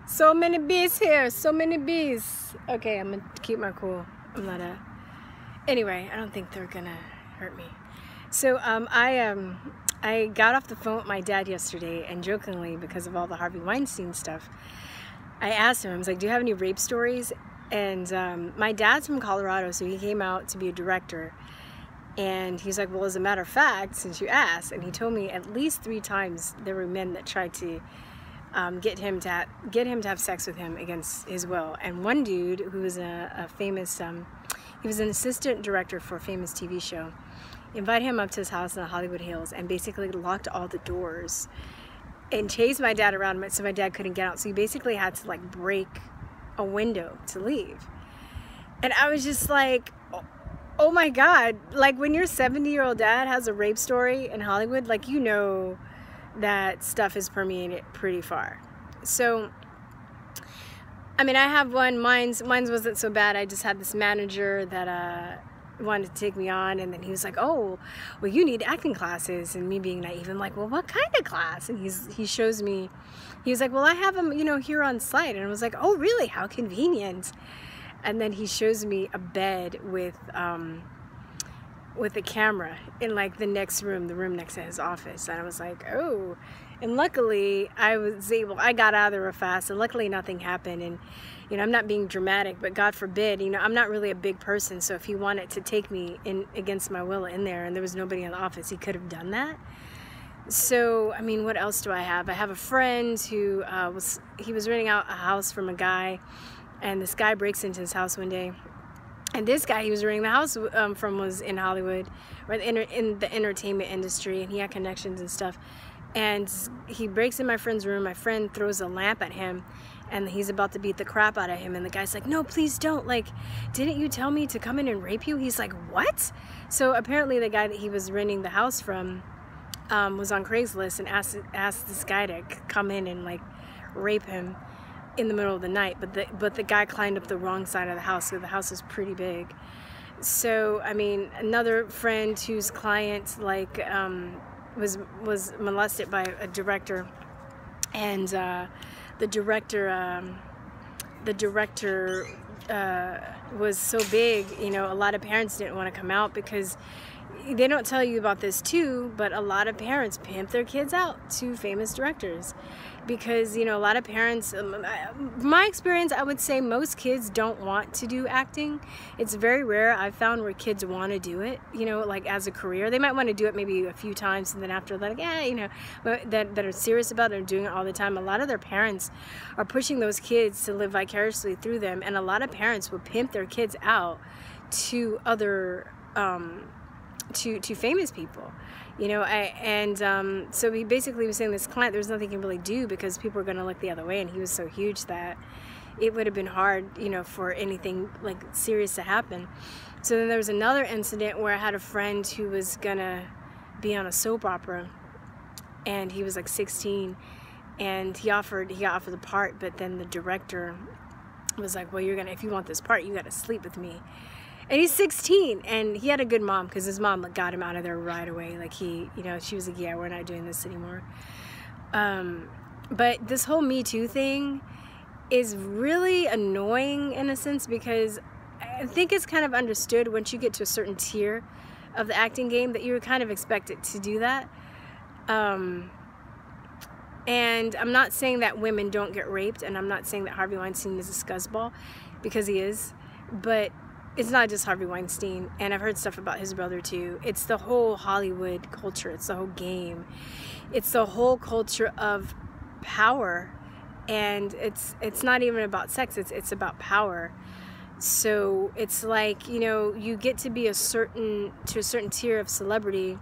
So many bees here, so many bees. Okay, I'm gonna keep my cool. I'm not anyway, I don't think they're gonna hurt me. So I got off the phone with my dad yesterday, and jokingly, because of all the Harvey Weinstein stuff, I asked him, I was like, do you have any rape stories? And my dad's from Colorado, so he came out to be a director. And he's like, well, as a matter of fact, since you asked, and he told me at least 3 times there were men that tried to get him to have sex with him against his will. And one dude who was a famous, he was an assistant director for a famous TV show, invited him up to his house in the Hollywood Hills and basically locked all the doors and chased my dad around so my dad couldn't get out. So he basically had to like break a window to leave. And I was just like, oh my God, like when your 70-year-old dad has a rape story in Hollywood, like, you know that stuff is permeated pretty far. So, I mean, I have one, mine's wasn't so bad. I just had this manager that wanted to take me on, and then he was like, oh, well, you need acting classes. And me being naive, I'm like, well, what kind of class? And he shows me, he was like, well, I have them, you know, here on site. And I was like, oh, really? How convenient. And then he shows me a bed with a camera in like the next room, the room next to his office. And I was like, oh. And luckily I got out of there real fast, and luckily nothing happened. And, you know, I'm not being dramatic, but God forbid, you know, I'm not really a big person. So if he wanted to take me in against my will in there and there was nobody in the office, he could have done that. So, I mean, what else do I have? I have a friend who he was renting out a house from a guy, and this guy breaks into his house one day. And this guy he was renting the house from was in Hollywood, or in the entertainment industry, and he had connections and stuff. And he breaks in my friend's room. My friend throws a lamp at him, and he's about to beat the crap out of him. And the guy's like, no, please don't. Like, didn't you tell me to come in and rape you? He's like, what? So apparently the guy that he was renting the house from was on Craigslist and asked this guy to come in and like rape him in the middle of the night, but the guy climbed up the wrong side of the house, so the house is pretty big. So I mean, another friend whose client like was molested by a director, and the director was so big, you know, a lot of parents didn't want to come out, because they don't tell you about this too, but a lot of parents pimp their kids out to famous directors, because, you know, a lot of parents, my experience, I would say most kids don't want to do acting. It's very rare I've found where kids want to do it, you know, like as a career. They might want to do it maybe a few times, and then after that, like, yeah, you know, but that are serious about it and doing it all the time. A lot of their parents are pushing those kids to live vicariously through them, and a lot of parents will pimp their kids out to other to famous people, you know. So he basically was saying this client, there's nothing he can really do because people are going to look the other way, and he was so huge that it would have been hard, you know, for anything like serious to happen. So then there was another incident where I had a friend who was gonna be on a soap opera, and he was like 16, and he got offered the part, but then the director was like, well, if you want this part, you got to sleep with me. And he's 16, and he had a good mom, because his mom got him out of there right away. Like, you know, she was like, yeah, we're not doing this anymore. But this whole Me Too thing is really annoying in a sense, because I think it's kind of understood once you get to a certain tier of the acting game that you're kind of expected to do that. And I'm not saying that women don't get raped, and I'm not saying that Harvey Weinstein is a scuzzball, because he is, but it's not just Harvey Weinstein, and I've heard stuff about his brother too. It's the whole Hollywood culture. It's the whole game. It's the whole culture of power, and it's not even about sex. It's about power. So it's like, you know, you get to be a certain tier of celebrity,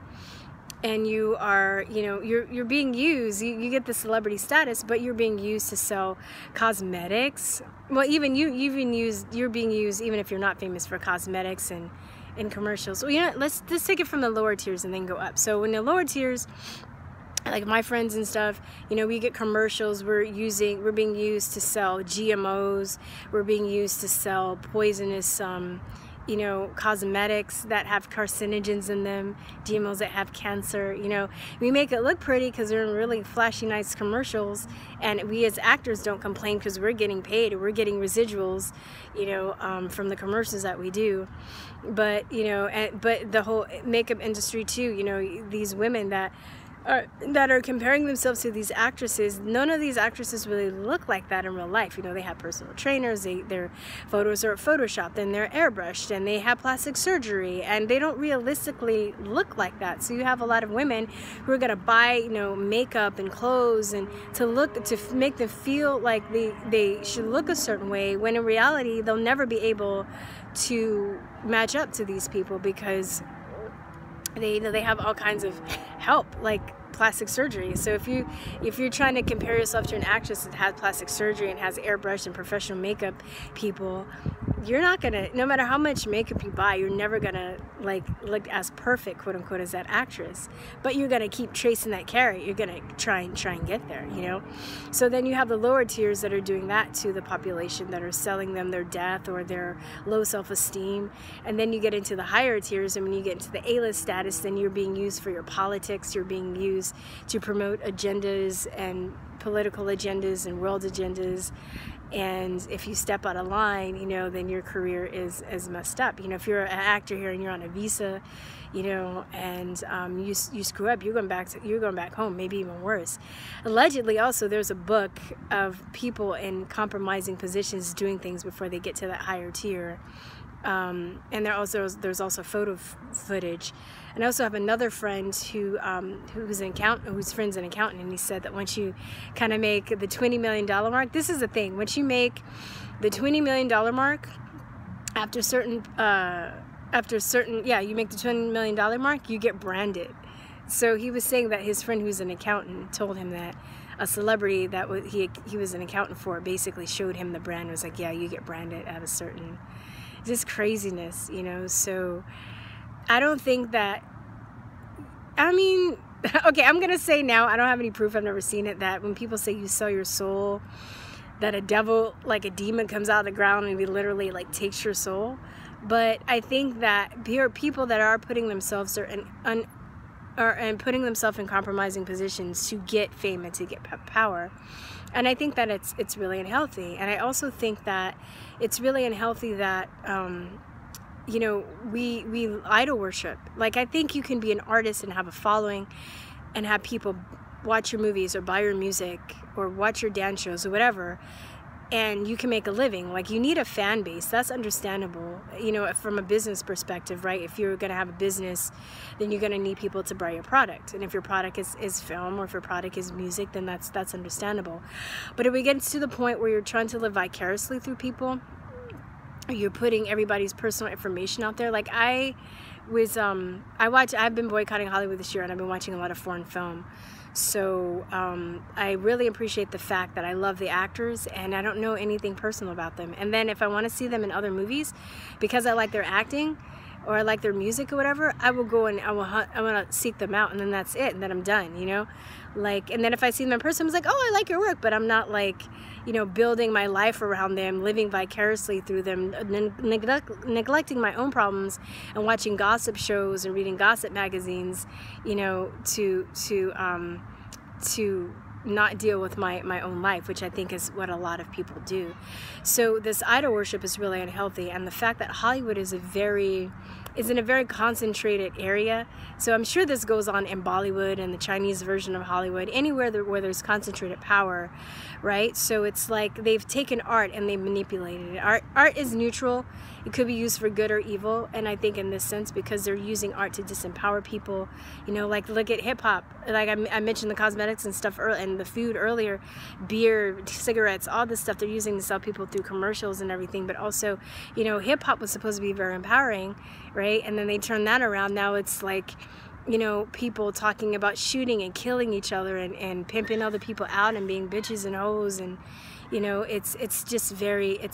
and you are, you know, you're being used. You get the celebrity status, but you're being used to sell cosmetics. Well, even you're being used even if you're not famous, for cosmetics and in commercials. Well, you know, let's take it from the lower tiers and then go up. So in the lower tiers, like my friends and stuff, you know, we get commercials. We're being used to sell GMOs. We're being used to sell poisonous you know, cosmetics that have carcinogens in them, GMOs that have cancer. You know, we make it look pretty because they're in really flashy, nice commercials, and we as actors don't complain because we're getting paid or we're getting residuals, you know, from the commercials that we do. But, you know, but the whole makeup industry too, you know, these women that are comparing themselves to these actresses, none of these actresses really look like that in real life. You know, they have personal trainers, their photos are photoshopped and they're airbrushed, and they have plastic surgery, and they don't realistically look like that. So you have a lot of women who are going to buy, you know, makeup and clothes and to make them feel like they should look a certain way, when in reality they'll never be able to match up to these people because they have all kinds of help, like plastic surgery. So if you're trying to compare yourself to an actress that has plastic surgery and has airbrush and professional makeup people, you're not gonna, no matter how much makeup you buy, you're never gonna like look as perfect, quote unquote, as that actress. But you're gonna keep tracing that carrot. You're gonna try and get there, you know. So then you have the lower tiers that are doing that to the population, that are selling them their death or their low self-esteem. And then you get into the higher tiers, and when you get into the A-list status, then you're being used for your politics. You're being used to promote agendas and political agendas and world agendas. And if you step out of line, you know, then your career is messed up. You know, if you're an actor here and you're on a visa, you know, and you screw up, you're going back home, maybe even worse. Allegedly, also, there's a book of people in compromising positions doing things before they get to that higher tier. And there's also photo footage. And I also have another friend who's an accountant, whose friend's an accountant, and he said that once you kind of make the $20 million mark, this is the thing, once you make the $20 million mark, after certain, you make the $20 million mark, you get branded. So he was saying that his friend who's an accountant told him that a celebrity that he was an accountant for basically showed him the brand, was like, yeah, you get branded at a certain, just craziness, you know. So I don't think that, I mean, okay, I'm gonna say now, I don't have any proof, I've never seen it, that when people say you sell your soul, that a devil, like a demon, comes out of the ground and he literally like takes your soul. But I think that there are people that are putting themselves and putting themselves in compromising positions to get fame and to get power. And I think that it's really unhealthy. And I also think that it's really unhealthy that you know, we idol worship. Like, I think you can be an artist and have a following and have people watch your movies or buy your music or watch your dance shows or whatever, and you can make a living. Like, you need a fan base. That's understandable, you know, from a business perspective, right? If you're going to have a business, then you're going to need people to buy your product. And if your product is film, or if your product is music, then that's understandable. But if we get to the point where you're trying to live vicariously through people, you're putting everybody's personal information out there. Like, I've been boycotting Hollywood this year, and I've been watching a lot of foreign film. So I really appreciate the fact that I love the actors and I don't know anything personal about them. And then if I want to see them in other movies because I like their acting or I like their music or whatever, I will go and I want to seek them out, and then that's it, and then I'm done, you know. Like, and then if I see them in person, I'm like, oh, I like your work, but I'm not like, you know, building my life around them, living vicariously through them, neglecting my own problems and watching gossip shows and reading gossip magazines, you know, to not deal with my own life, which I think is what a lot of people do. So this idol worship is really unhealthy, and the fact that Hollywood is in a very concentrated area. So I'm sure this goes on in Bollywood and the Chinese version of Hollywood, anywhere where there's concentrated power, right? So it's like they've taken art and they've manipulated it. Art is neutral. It could be used for good or evil, and I think in this sense, because they're using art to disempower people, you know, like look at hip-hop. Like I mentioned the cosmetics and stuff and the food earlier, beer, cigarettes, all this stuff they're using to sell people through commercials and everything. But also, you know, hip-hop was supposed to be very empowering, right? And then they turn that around. Now it's like, you know, people talking about shooting and killing each other and pimping other people out and being bitches and hoes, and you know, it's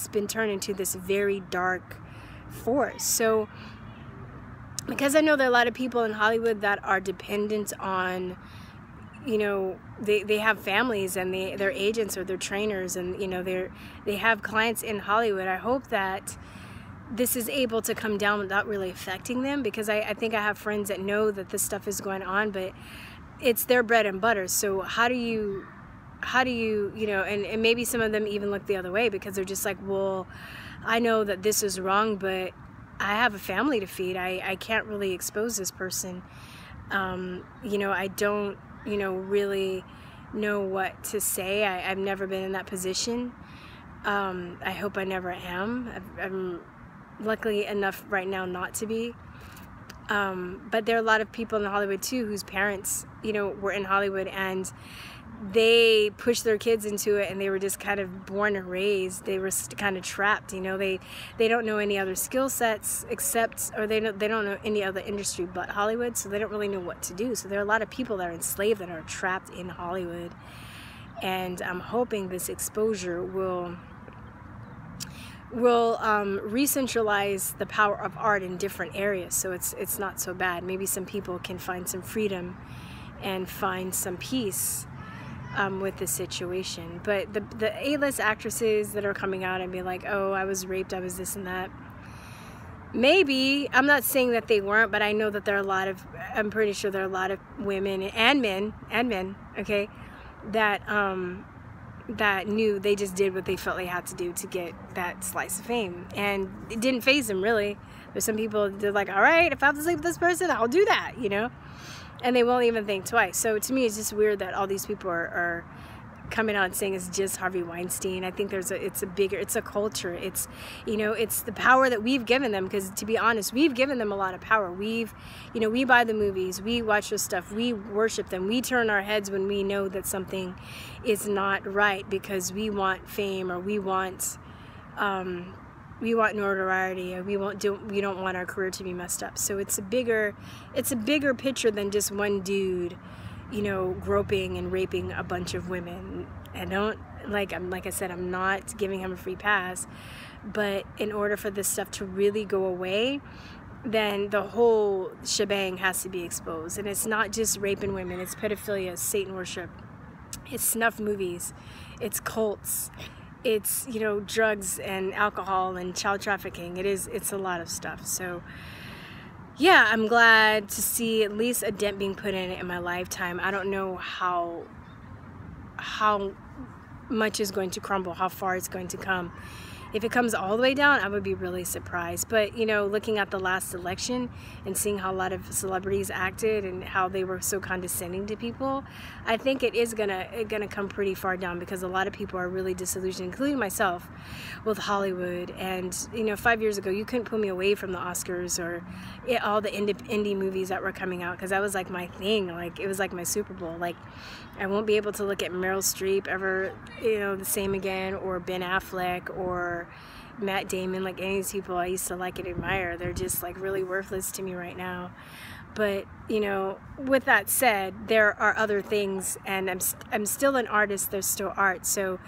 been turned into this very dark force. So because I know there are a lot of people in Hollywood that are dependent on, you know, they have families and they're agents or they're trainers, and you know, they have clients in Hollywood. I hope that this is able to come down without really affecting them, because I think I have friends that know that this stuff is going on, but it's their bread and butter. So how do you, you know, and maybe some of them even look the other way because they're just like, well, I know that this is wrong, but I have a family to feed. I can't really expose this person. You know, I don't, you know, really know what to say. I've never been in that position. I hope I never am. I'm luckily enough right now not to be. But there are a lot of people in Hollywood too whose parents, you know, were in Hollywood, and they pushed their kids into it, and they were just kind of born and raised. They were kind of trapped, you know. They don't know any other skill sets except, or they don't know any other industry but Hollywood, so they don't really know what to do. So there are a lot of people that are enslaved that are trapped in Hollywood, and I'm hoping this exposure will re-centralize the power of art in different areas, so it's not so bad. Maybe some people can find some freedom and find some peace with the situation. But the A-list actresses that are coming out and be like, oh, I was raped, I was this and that, maybe, I'm not saying that they weren't, but I know that there are a lot of, I'm pretty sure there are a lot of women and men, okay, that that knew they just did what they felt they had to do to get that slice of fame, and it didn't faze them really. There's some people, they're like, all right, if I have to sleep with this person, I'll do that, you know, and they won't even think twice. So to me, it's just weird that all these people are coming out and saying it's just Harvey Weinstein. I think it's a culture. It's, you know, it's the power that we've given them, because to be honest, we've given them a lot of power. You know, we buy the movies, we watch their stuff, we worship them, we turn our heads when we know that something is not right because we want fame, or we want notoriety, or we don't want our career to be messed up. So it's a bigger picture than just one dude, you know, groping and raping a bunch of women. Like I said, I'm not giving him a free pass, but in order for this stuff to really go away, then the whole shebang has to be exposed. And it's not just raping women, it's pedophilia, Satan worship, it's snuff movies, it's cults, it's, you know, drugs and alcohol and child trafficking. It's a lot of stuff. So yeah, I'm glad to see at least a dent being put in it in my lifetime. I don't know how much is going to crumble, how far it's going to come. If it comes all the way down, I would be really surprised. But, you know, looking at the last election and seeing how a lot of celebrities acted and how they were so condescending to people, I think it is gonna come pretty far down, because a lot of people are really disillusioned, including myself, with Hollywood. And, you know, 5 years ago, you couldn't pull me away from the Oscars or all the indie movies that were coming out, because that was like my thing. Like, it was like my Super Bowl. Like, I won't be able to look at Meryl Streep ever, you know, the same again, or Ben Affleck, or Matt Damon, like any of these people I used to like and admire. They're just like really worthless to me right now. But, you know, with that said, there are other things, and I'm still an artist. There's still art. So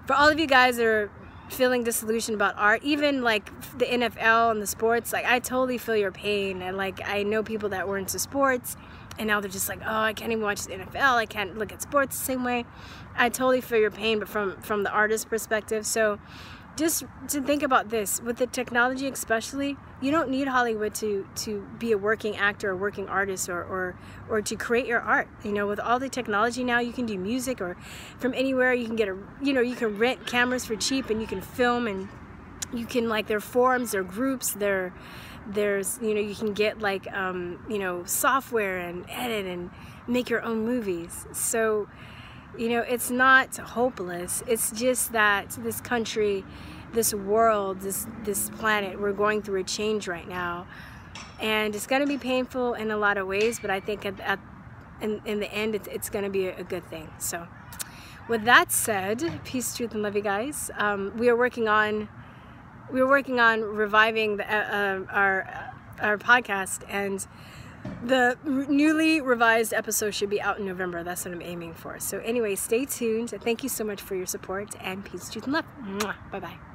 for all of you guys that are feeling disillusioned about art, even like the NFL and the sports, like I totally feel your pain. And like, I know people that were into sports, and now they're just like, oh, I can't even watch the NFL, I can't look at sports the same way. I totally feel your pain, but from the artist perspective. So just to think about this, with the technology especially, you don't need Hollywood to be a working actor or working artist, or to create your art. You know, with all the technology now, you can do music, or from anywhere. You can get you can rent cameras for cheap, and you can film, and you can, like, there are forums, there are groups, there's, you know, you can get like, you know, software and edit and make your own movies. So, you know, it's not hopeless. It's just that this country, this world, this planet, we're going through a change right now, and it's going to be painful in a lot of ways, but I think in the end, it's going to be a good thing. So with that said, peace, truth, and love, you guys. We are working on reviving our podcast, and the newly revised episode should be out in November. That's what I'm aiming for. So anyway, stay tuned. Thank you so much for your support, and peace, truth, and love. Bye bye.